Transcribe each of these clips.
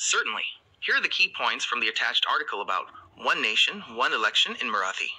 Certainly. Here are the key points from the attached article about One Nation, One Election in Marathi.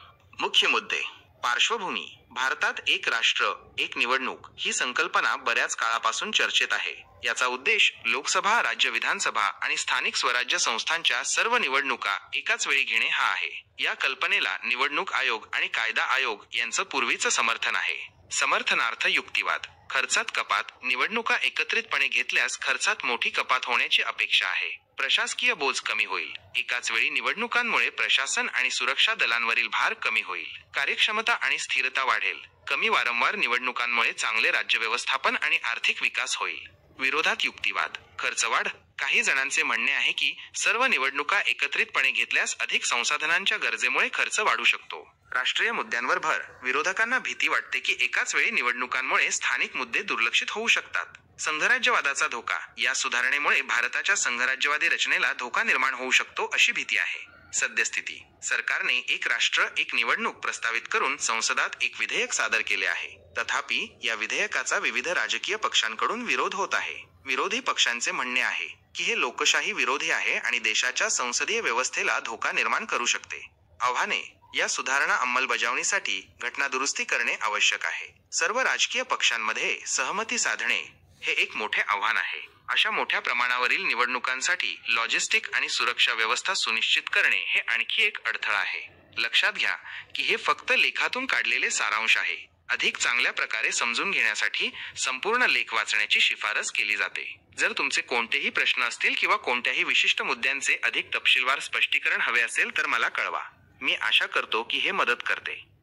मुख्य मुद्दे. पार्श्वभूमी. भारतात एक राष्ट्र, एक निवडणूक ही संकल्पना बऱ्याच काळापासून चर्चेत आहे. याचा उद्देश लोकसभा, राज्य विधानसभा आणि स्थानिक स्वराज्य संस्थांच्या सर्व निवडणुका एकाच वेळी घेणे हा आहे. या कल्पनेला निवडणूक आयोग आणि कायदा आयोग यांचं पूर्वीचं समर्थन आहे. समर्थनार्थ युक्तिवाद. खर्चात कपात. निवडणुका एकत्रितपणे घेतल्यास खर्चात मोठी कपात होण्याची अपेक्षा आहे. प्रशासकीय बोज कमी होईल. एकाच वेळी निवडणुकांमुळे प्रशासन आणि सुरक्षा दलांवरील भार कमी होईल. कार्यक्षमता आणि स्थिरता वाढेल. कमी वारंवार निवडणुकांमुळे चांगले राज्य व्यवस्थापन आणि आर्थिक विकास होईल. विरोधात युक्तिवाद. खर्चवाढ. काही जणांचे म्हणणे आहे की सर्व निवडणुका एकत्रितपणे घेतल्यास अधिक संसाधनांच्या गरजेमुळे खर्च वाढू शकतो. राष्ट्रीय मुद्द्यांवर भर. विरोधकांना भीती वाटते की एकाच वेळी निवडणुकांमुळे स्थानिक मुद्दे दुर्लक्षित होऊ शकतात. संघराज्यवादाचा धोका. या सुधारणेमुळे भारताच्या संघराज्यवादी रचनेला धोका निर्माण होऊ शकतो अशी भीती आहे. सद्यस्थिती. सरकारने एक राष्ट्र एक निवडणूक प्रस्तावित करून संसदात एक विधेयक सादर केले आहे. तथापि या विधेयकाचा विविध राजकीय पक्षांकडून विरोध होत आहे. विरोधी पक्षांचे म्हणणे आहे की हे लोकशाही विरोधी आहे आणि देशाच्या संसदीय व्यवस्थेला धोका निर्माण करू शकते. आव्हाने. या सुधारणा अंमलबजावणीसाठी घटनादुरुस्ती करणे आवश्यक आहे. सर्व राजकीय पक्षांमध्ये सहमती साधणे हे एक मोठे आव्हान आहे. अशा मोठ्या प्रमाणावरील निवडणुकांसाठी लॉजिस्टिक आणि सुरक्षा व्यवस्था सुनिश्चित करणे हे आणखी एक अडथळा आहे. लक्षात घ्या की हे फक्त लेखातून काढलेले सारांश आहे. अधिक चांगल्या प्रकारे समजून घेण्यासाठी संपूर्ण लेख वाचण्याची शिफारस केली जाते. जर तुमचे कोणतेही प्रश्न असतील किंवा कोणत्याही विशिष्ट मुद्द्यांचे अधिक तपशीलवार स्पष्टीकरण हवे असेल तर मला कळवा. मी आशा करतो की हे मदत करते.